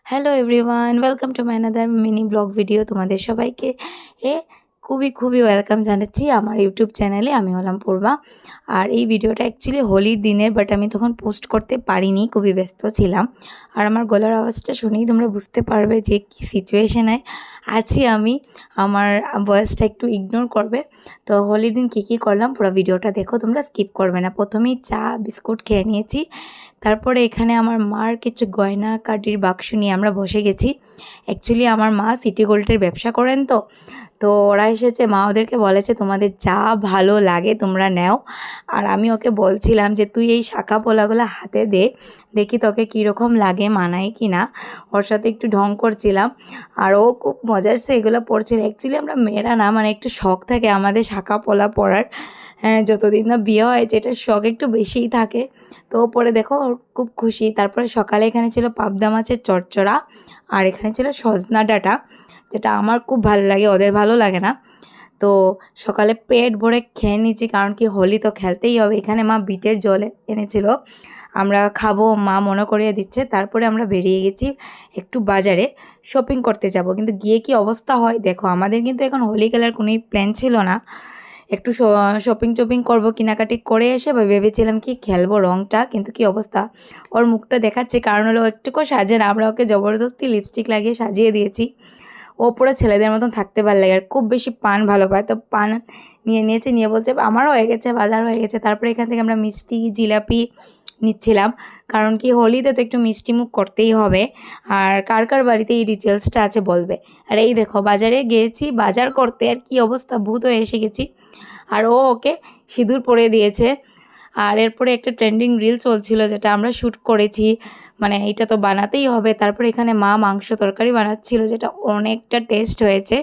Hello everyone, welcome to my another mini blog video. তোমাদের সবাইকে এ খুবই ওয়েলকাম জানাচ্ছি আমার ইউটিউব চ্যানেলে। আমি হলাম পূর্বা। আর এই ভিডিওটা অ্যাকচুয়ালি হোলির দিনের, বাট আমি তখন পোস্ট করতে পারিনি, খুবই ব্যস্ত ছিলাম। আর আমার গলার আওয়াজটা শুনেই তোমরা বুঝতে পারবে যে কী সিচুয়েশানে আছি আমি। আমার ভয়েসটা একটু ইগনোর করবে। তো হোলির দিন কী করলাম পুরো ভিডিওটা দেখো, তোমরা স্কিপ করবে না। প্রথমেই চা বিস্কুট খেয়ে নিয়েছি। তারপরে এখানে আমার মার কিছু গয়না কাটির বাক্স নিয়ে আমরা বসে গেছি। অ্যাকচুয়ালি আমার মা সিটি গোল্ডের ব্যবসা করেন, তো ওরা এসেছে। মা ওদেরকে বলেছে তোমাদের যা ভালো লাগে তোমরা নাও। আর আমি ওকে বলছিলাম যে তুই এই শাখা পোলাগুলো হাতে দে, দেখি তোকে কীরকম লাগে, মানায় কি না। ওর সাথে একটু ঢং করছিলাম আর ও খুব মজার সে এগুলো পড়ছিল। অ্যাকচুয়ালি আমরা মেয়েরা না, মানে একটু শখ থাকে আমাদের শাখা পোলা পরার। হ্যাঁ, যতদিন না বিয়ে হয়েছে এটার শখ একটু বেশিই থাকে। তো পরে দেখো ওর খুব খুশি। তারপরে সকালে এখানে ছিল পাবদা মাছের চচ্চড়া, আর এখানে ছিল সজনা ডাঁটা, যেটা আমার খুব ভালো লাগে, ওদের ভালো লাগে না। তো সকালে পেট ভরে খেয়ে নিয়েছি, কারণ কি হোলি তো খেলতেই হবে। এখানে মা বিটের জল এনেছিল, আমরা খাবো, মা মনে করিয়ে দিচ্ছে। তারপরে আমরা বেরিয়ে গেছি একটু বাজারে শপিং করতে যাব। কিন্তু গিয়ে কি অবস্থা হয় দেখো, আমাদের কিন্তু এখন হোলি খেলার কোনোই প্ল্যান ছিল না। একটু শপিং করবো, কেনাকাটি করে এসে ভেবেছিলাম কি খেলবো রঙটা, কিন্তু কি অবস্থা। ওর মুখটা দেখাচ্ছে, কারণ হলো একটুকু সাজে না, আমরা ওকে জবরদস্তি লিপস্টিক লাগিয়ে সাজিয়ে দিয়েছি। ও পুরো ছেলেদের মতন থাকতে ভালো লাগে, আর খুব বেশি পান ভালো পায়। তো পান নিয়ে বলছে আমারও হয়ে গেছে, বাজার হয়ে গেছে। তারপরে এখান থেকে আমরা মিষ্টি জিলাপি নিচ্ছিলাম, কারণ কি হোলিতে তো একটু মিষ্টি মুখ করতেই হবে। আর কার কার বাড়িতে এই রিচুয়ালসটা আছে বলবে। আর এই দেখো বাজারে গিয়েছি বাজার করতে, আর কি অবস্থা, ভূত হয়ে এসে গেছি। আর ও ওকে সিঁদুর পরে দিয়েছে। আর এরপরে একটা ট্রেন্ডিং রিল চলছিল, যেটা আমরা শ্যুট করেছি, মানে এটা তো বানাতেই হবে। তারপরে এখানে মা মাংস তরকারি বানাচ্ছিল, যেটা অনেকটা টেস্ট হয়েছে।